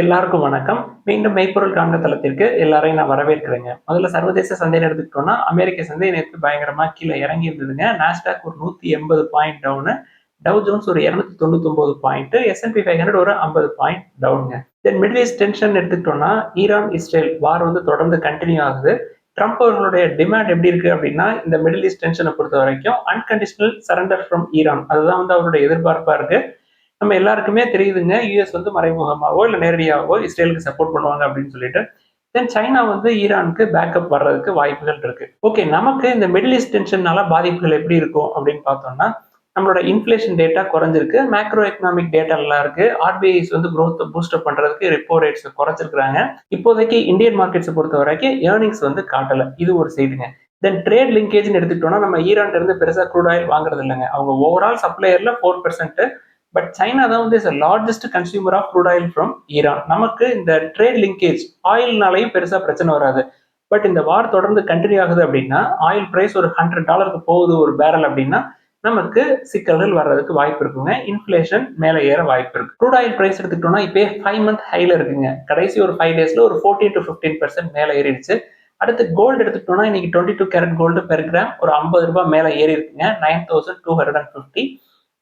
எல்லாருக்கும் வணக்கம். மீண்டும் மெய்ப்பொருள் காண்க தளத்திற்கு எல்லாரையும் நான் வரவேற்கிறேங்க. முதல்ல சர்வதேச சந்தைன்னு எடுத்துக்கிட்டோம்னா, அமெரிக்க சந்தை நேத்து பயங்கரமா கீழ இறங்கி இருந்ததுங்க. நாஸ்டாக் ஒரு 180 பாயிண்ட் டவுனு, டவ் ஜோன்ஸ் ஒரு 299 பாயிண்ட், S&P 500 ஒரு 50 பாயிண்ட் டவுனுங்க. தென் மிடில் ஈஸ்ட் டென்ஷன் எடுத்துக்கிட்டோம்னா, ஈரான், இஸ்ரேல் வார் வந்து தொடர்ந்து கன்டினியூ ஆகுது. ட்ரம்ப் அவர்களுடைய டிமாண்ட் எப்படி இருக்கு அப்படின்னா, இந்த மிடில் ஈஸ்ட் டென்ஷனை பொறுத்த வரைக்கும் அன்கண்டிஷனல் சரண்டர் ஃப்ரம் ஈரான். அதுதான் வந்து அவருடைய எதிர்பார்ப்பா இருக்கு. நம்ம எல்லாருக்குமே தெரியுதுங்க, யுஎஸ் வந்து மறைமுகமாவோ இல்ல நேரடியாவோ இஸ்ரேலுக்கு சப்போர்ட் பண்ணுவாங்க அப்படின்னு சொல்லிட்டு. தென் சைனா வந்து ஈரானுக்கு பேக்கப் வர்றதுக்கு வாய்ப்புகள் இருக்கு. ஓகே, நமக்கு இந்த மிடில் ஈஸ்ட் டென்ஷனால பாதிப்புகள் எப்படி இருக்கும் அப்படின்னு பார்த்தோம்னா, நம்மளோட இன்ஃபிளேஷன் டேட்டா குறைஞ்சிருக்கு, மேக்ரோ எக்கனாமிக் டேட்டா நல்லா இருக்கு, ஆர்பிஐஸ் வந்து growth பூஸ்டப் பண்றதுக்கு ரெப்போ ரேட்ஸ் குறைச்சிருக்காங்க. இப்போதைக்கு இந்தியன் மார்க்கெட்ஸை பொறுத்த வரைக்கும் ஏர்னிங்ஸ் வந்து காட்டல. இது ஒரு செய்திங்க. தென் ட்ரேட் லிங்கேஜ்னு எடுத்துக்கிட்டோம்னா, நம்ம ஈரான்ல இருந்து பெருசா க்ரூட் ஆயில் வாங்குறது இல்லைங்க. அவங்க ஓவரால் சப்ளையர்ல 4%. பட் சைனா தான் வந்து is largest consumer of crude oil from Iran. நமக்கு இந்த ட்ரேட் லிங்கேஜ் ஆயில்னாலையும் பெருசா பிரச்சனை வராது. பட் இந்த வார் தொடர்ந்து கண்டினியூ ஆகுது அப்படின்னா, ஆயில் பிரைஸ் ஒரு $100 போகுது ஒரு பேரல் அப்படின்னா, நமக்கு சிக்கல்கள் வர்றதுக்கு வாய்ப்பு இருக்குங்க. இன்ஃபிளேஷன் மேலே ஏற வாய்ப்பு இருக்கு. க்ரூட் ஆயில் பிரைஸ் எடுத்துக்கிட்டோம்னா இப்பயே 5 மந்த் ஹைல இருக்குங்க. கடைசி ஒரு 5 டேஸ்ல ஒரு 14 to 15% மேலே ஏறிடுச்சு. அடுத்து கோல்டு எடுத்துக்கிட்டோம்னா இன்னைக்கு 22 கேரட் கோல்டு பெர் கிராம் ஒரு ₹50 மேலே ஏறி இருக்குங்க. 9250.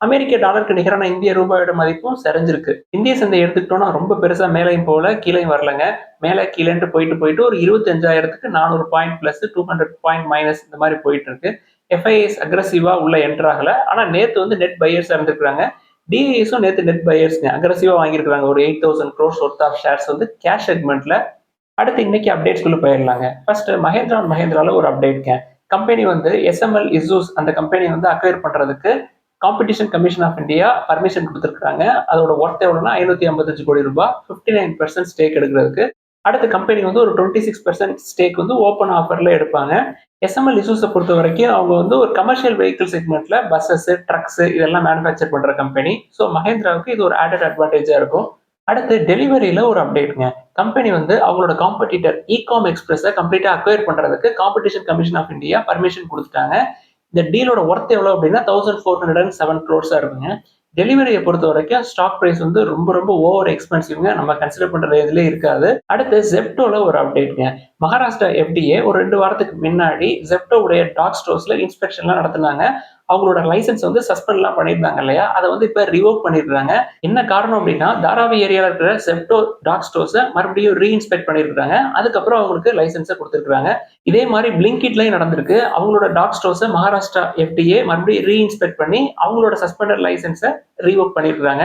அமெரிக்க டாலருக்கு நிகரான இந்திய ரூபாயோட மதிப்பும் சரிஞ்சிருக்கு. இந்திய சந்தை எடுத்துக்கிட்டோம்னா ரொம்ப பெருசா மேலையும் போல கீழையும் வரலங்க. மேலே கீழேன்ட்டு போயிட்டு போயிட்டு ஒரு 25,400 பாயிண்ட் பிளஸ் 200 பாயிண்ட் மைனஸ் இந்த மாதிரி போயிட்டு இருக்கு. எஃப்ஐஎஸ் அக்ரஸிவா உள்ள என்டர் ஆகல. ஆனா நேத்து வந்து நெட் பையர்ஸ் இருந்திருக்காங்க. டிஐஎஸும் நேத்து நெட் பையர்ஸ்ங்க அக்ரஸிவா வாங்கியிருக்காங்க. ஒரு 8,000 crores ஒர்த் ஆஃப் ஷேர்ஸ் வந்து கேஷ் செக்மெண்ட்ல. அடுத்து இன்னைக்கு அப்டேட்ஸ்குள்ள போயிடலாங்க. ஃபர்ஸ்ட் மஹேந்திரா அண்ட் மஹேந்திரால ஒரு அப்டேட்ங்க. கம்பெனி வந்து எஸ்எம்எல் இசூஸ் அந்த கம்பெனி வந்து அக்வயர் பண்றதுக்கு competition commission of India permission கொடுத்துருக்காங்க. அதோட ஒர்த் எவ்வளோனா ₹555 கோடி, 59% ஸ்டேக் எடுக்கிறதுக்கு. அடுத்த கம்பெனி வந்து ஒரு 26% ஸ்டேக் வந்து ஓப்பன் ஆஃபர்ல எடுப்பாங்க. எஸ்எம்எல் இசூஸை பொறுத்த வரைக்கும் அவங்க வந்து ஒரு கமர்ஷியல் வெஹிக்கிள் செக்மெண்ட்ல பஸ்ஸஸ், ட்ரக்ஸ் இதெல்லாம் மேனுஃபேக்சர் பண்ற கம்பெனி. ஸோ மஹேந்திராவுக்கு இது ஒரு ஆடட் அட்வான்டேஜா இருக்கும். அடுத்து டெலிவரியில ஒரு அப்டேட்ங்க. கம்பெனி வந்து அவங்களோட காம்படிட்டர் இகாம் எக்ஸ்பிரஸை கம்ப்ளீட்டா அக்வயர் பண்றதுக்கு competition commission of India permission கொடுத்துட்டாங்க. இந்த டீலோட ஒர்த் எவ்வளோ அப்படின்னா 1407 crores இருக்குங்க. டெலிவரியை பொறுத்த வரைக்கும் ஸ்டாக் பிரைஸ் வந்து ரொம்ப ரொம்ப ஓவர் எக்ஸ்பென்சிவ்ங்க. நம்ம கன்சிடர் பண்ற ரேஞ்சிலே இருக்காது. அடுத்து ஜெப்டோல ஒரு அப்டேட்ங்க. மகாராஷ்டிரா எஃப்டிஏ ஒரு 2 வாரத்துக்கு முன்னாடி ஜெப்டோ உடைய டாக் ஸ்டோர்ஸ்ல இன்ஸ்பெக்ஷன்லாம் நடத்தினாங்க. அவங்களோட லைசன்ஸ் வந்து சஸ்பெண்ட்லாம் பண்ணியிருந்தாங்க இல்லையா, அதை வந்து இப்போ ரிவோக் பண்ணியிருக்காங்க. என்ன காரணம் அப்படின்னா, தாராவி ஏரியாவில் இருக்கிற ஜெப்டோ டாக் ஸ்டோர்ஸை மறுபடியும் ரீஇன்ஸ்பெக்ட் பண்ணியிருக்காங்க. அதுக்கப்புறம் அவங்களுக்கு லைசன்ஸை கொடுத்துருக்காங்க. இதே மாதிரி பிளிங்கிட்லயும் நடந்திருக்கு. அவங்களோட டாக் ஸ்டோர்ஸை மகாராஷ்டிரா எஃப்டிஏ மறுபடியும் ரீஇன்ஸ்பெக்ட் பண்ணி அவங்களோட சஸ்பெண்டட் லைசன்ஸை ரீவோக் பண்ணியிருக்காங்க.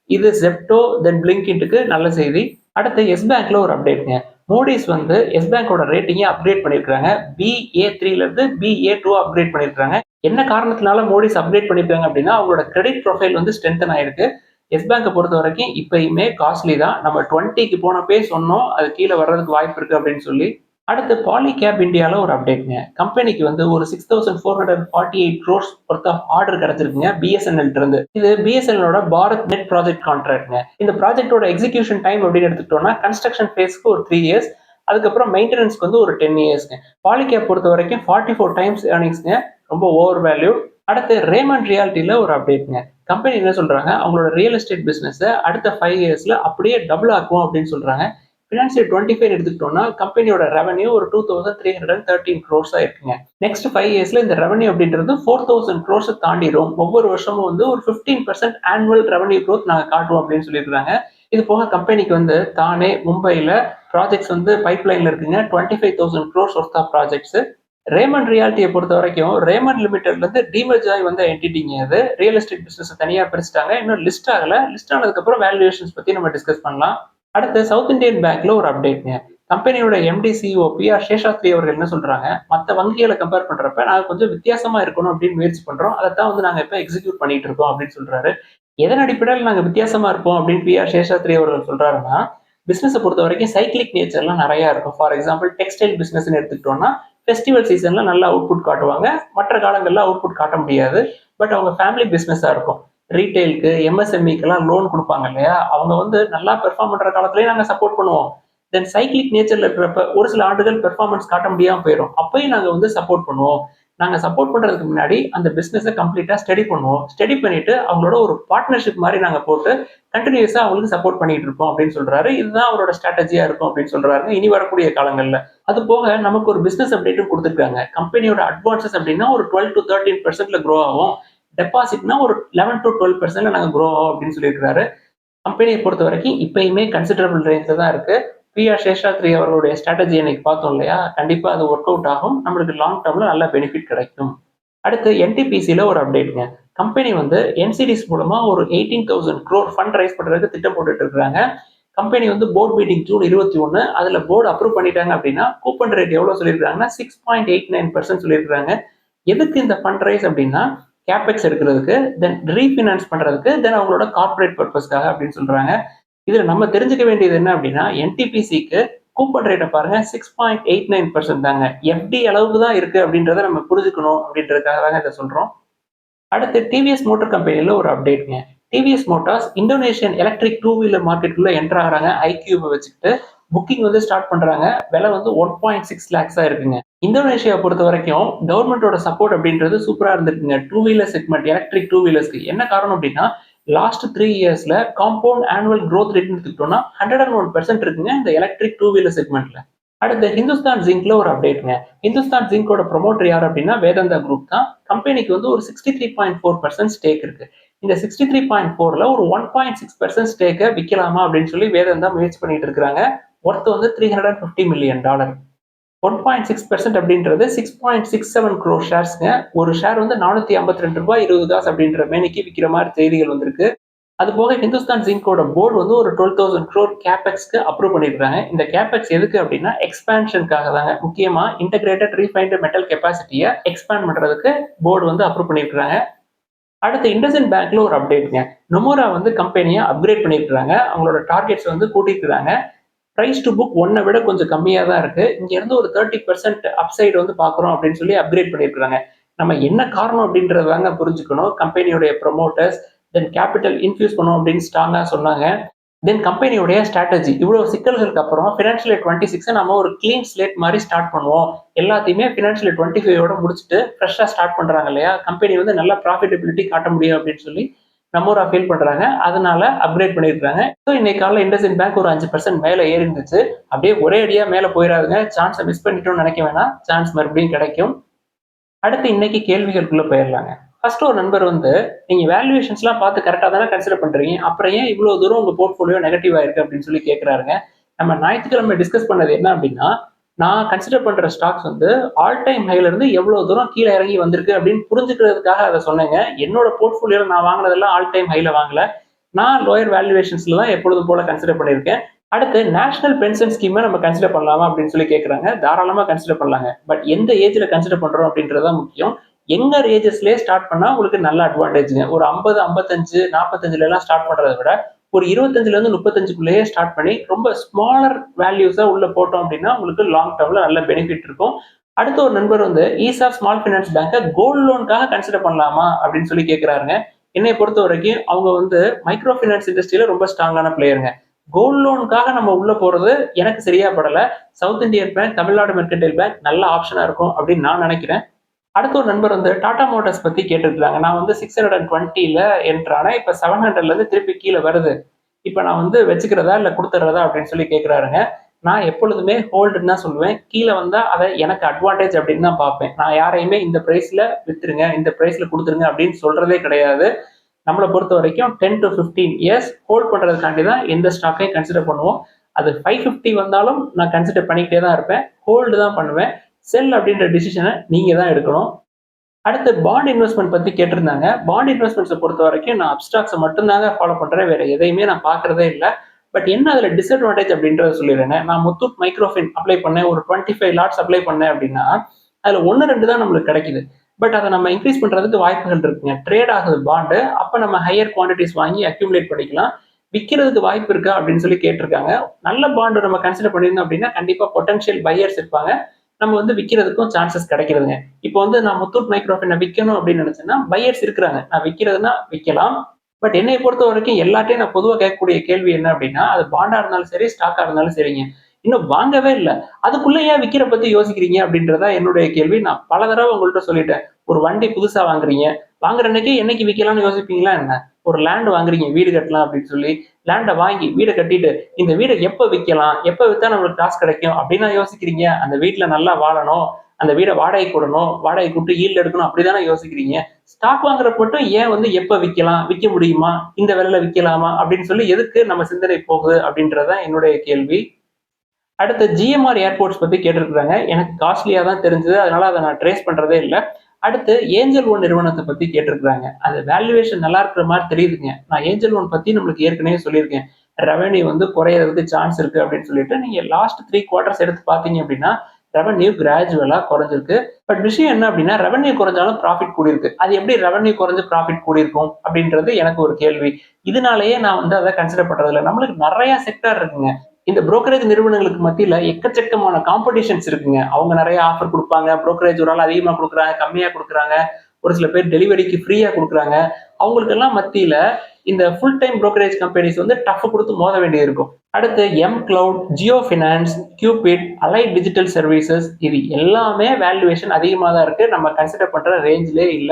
இது ஜெப்டோ தென் பிளிங்கிட்டுக்கு நல்ல செய்தி. அடுத்து எஸ் பேங்க்ல ஒரு அப்டேட்ங்க. மோடிஸ் வந்து எஸ் பேங்கோட ரேட்டிங்கை அப்கிரேட் பண்ணியிருக்காங்க. BA3ல இருந்து BA2 அப்கிரேட் பண்ணியிருக்காங்க. என்ன காரணத்தினால மோடிஸ் அப்கிரேட் பண்ணியிருக்காங்க அப்படின்னா, அவங்களோட கிரெடிட் ப்ரொஃபைல் வந்து ஸ்ட்ரென்தன் ஆயிருக்கு. எஸ் பேங்கை பொறுத்த வரைக்கும் இப்பயுமே காஸ்ட்லி தான். நம்ம 20க்கு போனப்பே சொன்னோம் அது கீழே வர்றதுக்கு வாய்ப்பு இருக்கு அப்படின்னு சொல்லி. அடுத்து பாலிகேப் இந்தியால ஒரு அப்டேட்ங்க. கம்பெனிக்கு வந்து ஒரு 6,448 crores ஒர்த் ஆஃப் ஆர்டர் கிடைச்சிருக்குங்க பிஎஸ்என்எல் இருந்து. இது பிஎஸ்என்எலோட பாரத் நெட் ப்ராஜெக்ட் கான்ட்ராக்ட்ங்க. இந்த ப்ராஜெக்டோட எக்ஸிகியூஷன் டைம் அப்படின்னு எடுத்துக்கிட்டோம்னா, கன்ஸ்ட்ரக்ஷன் ஃபேஸ்க்கு ஒரு 3 இயர்ஸ், அதுக்கப்புறம் மெயின்டெனன்ஸ்க்கு வந்து ஒரு 10 இயர்ஸ்ங்க. பாலிகேப் பொறுத்த வரைக்கும் 44 டைம்ஸ் ஏர்னிங்ஸ்ங்க. ரொம்ப ஓவர் வேல்யூ. அடுத்து ரேமண்ட் ரியாலிட்டியில ஒரு அப்டேட்ங்க. கம்பெனி என்ன சொல்றாங்க, அவங்களோட ரியல் எஸ்டேட் பிசினஸ் அடுத்த 5 இயர்ஸ்ல அப்படியே டபுள் ஆக்கும் அப்படின்னு சொல்றாங்க. ஃபினான்சியல் 25 எடுத்துக்கிட்டோம்னா கம்பெனியோட ரெவன்யூ ஒரு 2,313 crores இருக்குங்க. நெக்ஸ்ட் 5 இயர்ஸ்ல இந்த ரெவன்யூ அப்படின்றது 4,000 crores தாண்டிடும். ஒவ்வொரு வருஷமும் வந்து ஒரு 15% ஆனுவல் ரெவன்யூ growth நாங்க காட்டுவோம் அப்படின்னு சொல்லியிருக்காங்க. இது போக கம்பெனிக்கு வந்து தானே மும்பைல ப்ராஜெக்ட்ஸ் வந்து பைப்லைன்ல இருக்குங்க. 25,000 crores worth of projects. Raymond ரியாலிட்டியை பொறுத்த வரைக்கும் ரேமண்ட் லிமிடெட்ல இருந்து டீமர்ஜ் ஆகி வந்த என்டிட்டிங்க. அது ரியல் எஸ்டேட் பிசினஸ் தனியா பிரிச்சுட்டாங்க. இன்னும் லிஸ்ட் ஆகல. லிஸ்ட் ஆனதுக்கு அப்புறம் வேல்யூவேஷன்ஸ் பத்தி நம்ம டிஸ்கஸ் பண்ணலாம். அடுத்து சவுத் இந்தியன் பேங்க்ல ஒரு அப்டேட்ங்க. கம்பெனியோட எம்டி சிஓ PR சேஷாத்ரி அவர்கள் என்ன சொல்றாங்க, மற்ற வங்கிகளை கம்பேர் பண்றப்ப நாங்க கொஞ்சம் வித்தியாசமா இருக்கணும் அப்படின்னு முயற்சி பண்றோம். அதைத்தான் வந்து நாங்க இப்ப எக்ஸிக்யூட் பண்ணிட்டு இருக்கோம் அப்படின்னு சொல்றாரு. எதன் அடிப்படையில் நாங்க வித்தியாசமா இருப்போம் அப்படின்னு PR சேஷாத்ரி அவர்கள் சொல்றாருன்னா, பிசினஸை பொறுத்த வரைக்கும் சைக்கிளிக் நேச்சர்லாம் நிறைய இருக்கும். ஃபார் எக்ஸாம்பிள் டெக்ஸ்டைல் பிசினஸ் எடுத்துக்கிட்டோம்னா ஃபெஸ்டிவல் சீசன்ல நல்லா அவுட்புட் காட்டுவாங்க, மற்ற காலங்கள்ல அவுட்புட் காட்ட முடியாது. பட் அவங்க ஃபேமிலி பிசினஸா இருக்கும். ரீட்டைலுக்கு MSMEக்கெல்லாம் லோன் கொடுப்பாங்க இல்லையா, அவங்க வந்து நல்லா பெர்ஃபார்ம் பண்ற காலத்திலேயே நாங்க சப்போர்ட் பண்ணுவோம். தென் சைக்கிளிக் நேச்சர்ல இருக்கிறப்ப ஒரு சில ஆண்டுகள் பெர்ஃபார்மன்ஸ் காட்ட முடியாம போயிடும், அப்பயும் நாங்க வந்து சப்போர்ட் பண்ணுவோம். நாங்க சப்போர்ட் பண்றதுக்கு முன்னாடி அந்த பிசினஸை கம்ப்ளீட்டா ஸ்டடி பண்ணுவோம். ஸ்டடி பண்ணிட்டு அவங்களோட ஒரு பார்ட்னர்ஷிப் மாதிரி நாங்க போட்டு கண்டினியூஸா அவங்களுக்கு சப்போர்ட் பண்ணிட்டு இருப்போம் அப்படின்னு சொல்றாரு. இதுதான் அவரோட ஸ்ட்ராட்டஜியா இருக்கும் அப்படின்னு சொல்றாரு இனி வரக்கூடிய காலங்கள்ல. அது போக நமக்கு ஒரு பிசினஸ் அப்டேட்டும் கொடுத்துருக்காங்க. கம்பெனியோட அட்வான்சஸ் அப்படின்னா ஒரு 12 to 13% க்ரோ ஆகும். டெபாசிட்னா ஒரு 11 to 12% நாங்க க்ரோ ஆகும் அப்படின்னு சொல்லியிருக்காரு. கம்பெனியை பொறுத்த வரைக்கும் இப்பயுமே கன்சிடரபிள் ரேஞ்சில் தான் இருக்கு. பிஆர் சேஷாத்ரி அவர்களுடைய ஸ்ட்ராட்டஜி இன்னைக்கு பார்த்தோம் இல்லையா, கண்டிப்பா அது ஒர்க் அவுட் ஆகும். நம்மளுக்கு லாங் டர்ம்ல நல்ல பெனிஃபிட் கிடைக்கும். அடுத்து என்டிபிசியில் ஒரு அப்டேட்டுங்க. கம்பெனி வந்து என்சிடிஸ் மூலமா ஒரு 18,000 crore ஃபண்ட் ரைஸ் பண்றதுக்கு திட்டம் போட்டுட்டு இருக்காங்க. கம்பெனி வந்து போர்ட் மீட்டிங் ஜூன் 21 அதுல போர்டு அப்ரூவ் பண்ணிட்டாங்க அப்படின்னா கூப்பன் ரேட் எவ்வளவு சொல்லியிருக்காங்கன்னா 6.89% சொல்லியிருக்காங்க. எதுக்கு இந்த ஃபண்ட் ரைஸ் அப்படின்னா கேபெக்ஸ் எடுக்கிறதுக்கு, தென் ரீஃபினான்ஸ் பண்றதுக்கு, தென் அவங்களோட கார்பரேட் பர்பஸ்க்காக அப்படின்னு சொல்றாங்க. இதுல நம்ம தெரிஞ்சுக்க வேண்டியது என்ன அப்படின்னா என்டிபிசிக்கு கூப்பன் ரேட்டை பாருங்க 6.89% தாங்க. எஃப்டி அளவுக்கு தான் இருக்கு அப்படின்றத நம்ம புரிஞ்சுக்கணும் அப்படின்றதுக்காக தாங்க இதை சொல்றோம். அடுத்து டிவிஎஸ் மோட்டார் கம்பெனியில் ஒரு அப்டேட்ங்க. TVS motors Indonesian electric two wheeler மார்க்கெட்டுக்குள்ள என்டர் ஆகிறாங்க. ஐக்யூபை வச்சுக்கிட்டு புக்கிங் வந்து ஸ்டார்ட் பண்றாங்க. விலை வந்து 1.6 lakhs இருக்குங்க. இந்தோனேஷியா பொறுத்த வரைக்கும் கவர்மெண்டோட சப்போர்ட் அப்படின்றது சூப்பரா இருந்திருக்குங்க. Two wheeler segment electric two வீலர்ஸ்க்கு என்ன காரணம் அப்படின்னா லாஸ்ட் 3 yearsல காம்பவுண்ட் ஆனுவல் growth ரேட் எடுத்துக்கிட்டோம்னா 101% இருக்குங்க இந்த எலக்ட்ரிக் டூ வீலர் செக்மெண்ட்ல. அடுத்து ஹிந்துஸ்தான் ஜிங்க்ல ஒரு அப்டேட்ங்க. ஹிந்துஸ்தான் ஜிங்கோட ப்ரொமோட்டர் யார் அப்படின்னா வேதாந்தா குரூப் தான். கம்பெனிக்கு வந்து ஒரு 63.4% ஸ்டேக் இருக்கு. இந்த 63.4ல ஒரு 1.6% ஸ்டேக்கை விற்கலாமா அப்படின்னு சொல்லி வேதாந்தா முயற்சி பண்ணிட்டு இருக்காங்க. ஒர்த் வந்து $350 million. 1.6% அப்படின்றது 6.67 crore ஷேர்ஸ்ங்க. ஒரு ஷேர் வந்து $452.20 அப்படின்ற மேனிக்கு விற்கிற மாதிரி செய்திகள் வந்திருக்கு. அது போக ஹிந்துஸ்தான் ஜிங்கோட போர்டு வந்து ஒரு 12,000 crore கேபெக்ஸ்க்கு அப்ரூவ் பண்ணிருக்காங்க. இந்த கேபெக்ஸ் எதுக்கு அப்படின்னா எக்ஸ்பான்ஷனுக்காக தாங்க. முக்கியமா இன்டகிரேட்டட் ரீஃபைன்டு மெட்டல் கெப்பாசிட்டியை எக்ஸ்பேண்ட் பண்றதுக்கு போர்டு வந்து அப்ரூவ் பண்ணிருக்காங்க. அடுத்து இண்டஸ்இண்ட் பேங்க்ல ஒரு அப்டேட்ங்க. நொமோரா வந்து கம்பெனியை அப்கிரேட் பண்ணிருக்காங்க. அவங்களோட டார்கெட்ஸ் வந்து கூட்டிருக்காங்க. பிரைஸ் டு புக் ஒன்னை விட கொஞ்சம் கம்மியாக தான் இருக்கு. இங்க இருந்து ஒரு 30% அப்சைடு வந்து பாக்குறோம் அப்படின்னு சொல்லி அப்கிரேட் பண்ணிருக்காங்க. நம்ம என்ன காரணம் அப்படின்றதாங்க புரிஞ்சுக்கணும். கம்பெனியோடைய ப்ரொமோட்டர்ஸ் தென் கேபிட்டல் இன்ஃபியூஸ் பண்ணும் அப்படின்னு ஸ்ட்ராங்கா சொன்னாங்க. தென் கம்பெனியோடைய ஸ்ட்ராட்டஜி இவ்வளவு சிக்கல்களுக்கு அப்புறம் ஃபினான்ஷியல் இயர் 26 நம்ம ஒரு கிளீன் ஸ்லேட் மாதிரி ஸ்டார்ட் பண்ணுவோம். எல்லாத்தையுமே ஃபினான்ஷியல் இயர் 25 முடிச்சுட்டு ஃப்ரெஷ்ஷா ஸ்டார்ட் பண்றாங்க இல்லையா, கம்பெனி வந்து நல்ல ப்ராஃபிட்டபிலிட்டி காட்ட முடியும் அப்படின்னு சொல்லி நம்மூரா ஃபீல் பண்றாங்க. அதனால அப்கிரேட் பண்ணிருக்காங்க. ஸோ இன்னைக்கு காலையில் இண்டஸ்இண்ட் பேங்க் ஒரு 5% மேலே ஏறி இருந்துச்சு. அப்படியே ஒரே அடியா மேலே போயிடாதுங்க. சான்ஸை மிஸ் பண்ணிட்டோம்னு நினைக்க வேணாம். சான்ஸ் மறுபடியும் கிடைக்கும். அடுத்து இன்னைக்கு கேள்விகளுக்குள்ள போயிடலாங்க. ஃபர்ஸ்ட் ஒரு நண்பர் வந்து நீங்க வேல்யூவேஷன்ஸ்லாம் பார்த்து கரெக்டா தானே கன்சிடர் பண்றீங்க, அப்புறம் ஏன் இவ்வளவு தூரம் உங்க போர்ட்ஃபோலியோ நெகட்டிவா இருக்கு அப்படின்னு சொல்லி கேட்கறாருங்க. நம்ம ஞாயிற்றுக்கிழமை டிஸ்கஸ் பண்ணது என்ன அப்படின்னா நான் கன்சிடர் பண்ற ஸ்டாக்ஸ் வந்து ஆல் டைம் ஹைல இருந்து எவ்வளவு தூரம் கீழே இறங்கி வந்திருக்கு அப்படின்னு புரிஞ்சுக்கிறதுக்காக அதை சொன்னேங்க. என்னோட போர்ட்ஃபோலியோல நான் வாங்கினதெல்லாம் ஆல் டைம் ஹைல வாங்கல. நான் லோயர் வேல்யூவேஷன்ஸ்ல தான் எப்பொழுதும் போல கன்சிடர் பண்ணியிருக்கேன். அடுத்து நேஷனல் பென்ஷன் ஸ்கீமை நம்ம கன்சிடர் பண்ணலாமா அப்படின்னு சொல்லி கேட்கறாங்க. தாராளமா கன்சிடர் பண்ணலாங்க. பட் எந்த ஏஜ்ல கன்சிடர் பண்றோம் அப்படின்றதான் முக்கியம். யங்கர் ஏஜஸ்லயே ஸ்டார்ட் பண்ணா உங்களுக்கு நல்ல அட்வான்டேஜ்ங்க. ஒரு 50, 55, 45ல எல்லாம் ஸ்டார்ட் பண்றதை விட ஒரு 25ல இருந்து 35க்குள்ளேயே ஸ்டார்ட் பண்ணி ரொம்ப ஸ்மாலர் வேல்யூஸா உள்ள போட்டோம் அப்படின்னா உங்களுக்கு லாங் டர்ம்ல நல்ல பெனிஃபிட் இருக்கும். அடுத்த ஒரு நண்பர் வந்து ஈசா ஸ்மால் பினான்ஸ் பேங்கை கோல்டு லோனுக்காக கன்சிடர் பண்ணலாமா அப்படின்னு சொல்லி கேட்கிறாருங்க. என்னை பொறுத்த வரைக்கும் அவங்க வந்து மைக்ரோ பினான்ஸ் இண்டஸ்ட்ரியில ரொம்ப ஸ்ட்ராங்கான பிளேயருங்க. கோல்டு லோனுக்காக நம்ம உள்ள போறது எனக்கு சரியா படல. South Indian bank, Tamil Nadu mercantile bank நல்ல ஆப்ஷனா இருக்கும் அப்படின்னு நான் நினைக்கிறேன். அடுத்த ஒரு நண்பர் வந்து டாடா மோட்டார்ஸ் பத்தி கேட்டிருக்காங்க. நான் வந்து 620ல என்ட்ரானேன். இப்ப 700ல இருந்து திருப்பி கீழே வருது. இப்ப நான் வந்து வச்சுக்கிறதா இல்ல கொடுத்துறதா அப்படின்னு சொல்லி கேட்கிறாருங்க. நான் எப்பொழுதுமே ஹோல்டுன்னு தான் சொல்லுவேன். கீழே வந்தா அதை எனக்கு அட்வான்டேஜ் அப்படின்னு தான் பார்ப்பேன். நான் யாரையுமே இந்த பிரைஸ்ல வித்துருங்க, இந்த பிரைஸ்ல கொடுத்துருங்க அப்படின்னு சொல்றதே கிடையாது. நம்மளை பொறுத்த வரைக்கும் 10 to 15 இயர்ஸ் ஹோல்ட் பண்றதுக்காண்டி தான் எந்த ஸ்டாக்கையும் கன்சிடர் பண்ணுவோம். அது 550 வந்தாலும் நான் கன்சிடர் பண்ணிக்கிட்டே தான் இருப்பேன். ஹோல்டு தான் பண்ணுவேன். செல் அப்படின்ற டிசிஷனை நீங்க தான் எடுக்கணும். அடுத்து பாண்ட் இன்வெஸ்ட்மெண்ட் பத்தி கேட்டிருந்தாங்க. பாண்ட் இன்வெஸ்ட்மெண்ட்ஸை பொறுத்த வரைக்கும் நான் அப்ஸ்டாக்ஸை மட்டும்தாங்க ஃபாலோ பண்றேன். வேற எதையுமே நான் பாக்குறதே இல்லை. பட் என்ன அதுல டிஸ்அட்வான்டேஜ் அப்படின்றத சொல்லிடுறேன். நான் முத்தூட் மைக்ரோஃபின் அப்ளை பண்ணேன், ஒரு 25 லாட்ஸ் அப்ளை பண்ணேன் அப்படின்னா அதுல 1-2 தான் நம்மளுக்கு கிடைக்குது. பட் அதை நம்ம இன்க்ரீஸ் பண்றதுக்கு வாய்ப்புகள் இருக்குங்க. ட்ரேட் ஆகுது பாண்டு, அப்ப நம்ம ஹையர் குவான்டிட்டிஸ் வாங்கி அக்யூமுலேட் பண்ணிக்கலாம். விற்கிறதுக்கு வாய்ப்பு இருக்கா அப்படின்னு சொல்லி கேட்டிருக்காங்க. நல்ல பாண்டு நம்ம கன்சிடர் பண்ணியிருந்தோம் அப்படின்னா கண்டிப்பா பொட்டன்ஷியல் பையர்ஸ் இருப்பாங்க. நம்ம வந்து விற்கிறதுக்கும் சான்சஸ் கிடைக்கிறதுங்க. இப்போ வந்து நான் முத்தூட் மைக்ரோஃபினை விற்கணும் அப்படின்னு நினைச்சேன்னா பையர்ஸ் இருக்கிறாங்க. நான் விற்கிறதுனா விற்கலாம். பட் என்னை பொறுத்த வரைக்கும் எல்லாத்தையும் நான் பொதுவாக கேட்கக்கூடிய கேள்வி என்ன அப்படின்னா அது பாண்டா இருந்தாலும் சரி ஸ்டாக்கா இருந்தாலும் சரிங்க. இன்னும் வாங்கவே இல்ல. அதுக்குள்ள ஏன் விக்கிற பத்தி யோசிக்கிறீங்க அப்படின்றதா என்னுடைய கேள்வி. நான் பல தடவ உங்கள்ட்ட சொல்லிட்டேன். ஒரு வண்டி புதுசா வாங்குறீங்க. வாங்குற அன்னைக்கு என்னைக்கு விக்கலாம்னு யோசிப்பீங்களா என்ன? ஒரு லேண்ட் வாங்குறீங்க வீடு கட்டலாம் அப்படின்னு சொல்லி. லேண்ட வாங்கி வீட கட்டிட்டு, இந்த வீட எப்ப விக்கலாம்? எப்ப வித்தா நம்மளுக்கு காசு கிடைக்கும்? அப்படின்னா யோசிக்கிறீங்க. அந்த வீட்ல நல்லா வாழணும். அந்த வீட வாடகைக்கு விடணும். வாடகைக்கு விட்டு ஈல்டு எடுக்கணும். அப்படிதானே யோசிக்கிறீங்க. ஸ்டாக் வாங்குறப்ப மட்டும் ஏன் வந்து எப்ப விக்கலாம்? விக்க முடியுமா? இந்த விலையில விக்கலாமா? அப்படின்னு சொல்லி எதுக்கு நம்ம சிந்தனை போகுது? அப்படின்றது தான் என்னுடைய கேள்வி. அடுத்து ஜிஎம்ஆர் ஏர்போர்ட்ஸ் பத்தி கேட்டிருக்காங்க. எனக்கு காஸ்ட்லியா தான் தெரிஞ்சது. அதனால அத நான் ட்ரேஸ் பண்றதே இல்ல. அடுத்து ஏஞ்சல் ஒன் நிறுவனத்த பத்தி கேட்டிருக்காங்க. அது வேல்யூவேஷன் நல்லா இருக்கிற மாரி தெரியுதுங்க. நான் ஏஞ்சல் ஒன் பத்தி நம்மளுக்கு ஏற்கனவே சொல்லியிருக்கேன். ரெவென்யூ வந்து குறையறதுக்கு சான்ஸ் இருக்கு அப்படின்னு சொல்லிட்டு, நீங்க லாஸ்ட் 3 குவார்ட்டர்ஸ் எடுத்து பார்த்தீங்க அப்படின்னா, ரெவென்யூ கிராஜுவலா குறைஞ்சிருக்கு. பட் விஷயம் என்ன அப்படின்னா, ரெவென்யூ குறைஞ்சாலும் ப்ராஃபிட் கூடியிருக்கு. அது எப்படி ரெவென்யூ குறைஞ்சு ப்ராஃபிட் கூடியிருக்கும் அப்படின்றது எனக்கு ஒரு கேள்வி. இதனாலேயே நான் வந்து அத கன்சிடர் பண்றதில்ல. நம்மளுக்கு நெறைய செக்டார் இருக்குங்க. இந்த புரோக்கரேஜ் நிறுவனங்களுக்கு மத்தியில எக்கச்சக்கமான காம்படிஷன்ஸ் இருக்குங்க. அவங்க நெறைய ஆஃபர் குடுப்பாங்க. புரோக்கரேஜ் ஒரு ஆள் அதிகமா குடுக்குறாங்க, கம்மியா குடுக்குறாங்க. ஒரு சில பேர் டெலிவரிக்கு ஃப்ரீயா குடுக்குறாங்க. அவங்களுக்கெல்லாம் மத்தியில இந்த ஃபுல் டைம் புரோக்கரேஜ் கம்பெனிஸ் வந்து டஃப் குடுத்து மோத வேண்டியிருக்கும். அடுத்து M cloud, Jio finance, cubit, allied digital services இது எல்லாமே வேல்யூவேஷன் அதிகமா தான் இருக்கு. நம்ம கன்சிடர் பண்ற ரேஞ்சிலே இல்ல.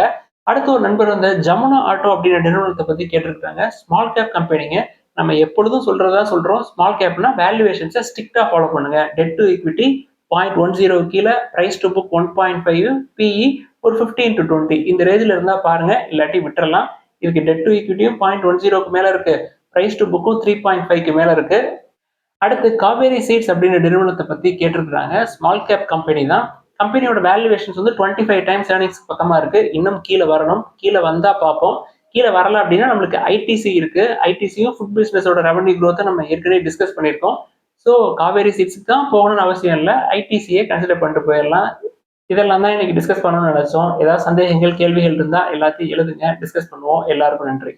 அடுத்து ஒரு நண்பர் வந்து ஜமுனா ஆட்டோ அப்படின்ற நிறுவனத்த பத்தி கேட்டிருக்காங்க. ஸ்மால் கேப் கம்பெனிங்க. நம்ம எப்பொழுதும் சொல்றதா சொல்றோம். ஸ்மால் கேப்னா வேல்யூவேஷன்ஸ ஸ்ட்ரிக்ட்டா ஃபாலோ பண்ணுங்க. டெட் டு ஈக்விட்டி 0.10 கீழ, பிரைஸ் டு புக் 1.5, பிஇ ஒரு 15-20 இந்த ரேஞ்சில இருந்தா பாருங்க. இல்லாட்டி விட்டுறலாம். இதுக்கு டெட் டு ஈக்விட்டியும் 0.10க்கு மேல இருக்கு. பிரைஸ் டு புக்கும் 3.5க்கு மேல இருக்கு. அடுத்து காவேரி சீட்ஸ் அப்படின்ற நிறுவனத்தை பத்தி கேட்டிருக்காங்க. ஸ்மால் கேப் கம்பெனி தான். கம்பெனியோட வேல்யூவேஷன்ஸ் வந்து 25 டைம்ஸ் ஏர்னிங்ஸ் பக்கமா இருக்கு. இன்னும் கீழே வரணும். கீழே வந்தா பார்ப்போம். கீழே வரல அப்படின்னா நம்மளுக்கு ஐடிசி இருக்கு. ஐடிசியும் ஃபுட் பிசினஸோட ரெவன்யூ growth நம்ம ஏற்கனவே டிஸ்கஸ் பண்ணியிருக்கோம். ஸோ காவேரி சீட்ஸ்க்கு தான் போகணும்னு அவசியம் இல்லை. ஐடிசியே கன்சிடர் பண்ணிட்டு போயிடலாம். இதெல்லாம் தான் இன்னைக்கு டிஸ்கஸ் பண்ணணும்னு நினைச்சோம். ஏதாவது சந்தேகங்கள், கேள்விகள் இருந்தா எல்லாத்தையும் எழுதுங்க. டிஸ்கஸ் பண்ணுவோம். எல்லாருக்கும் நன்றி.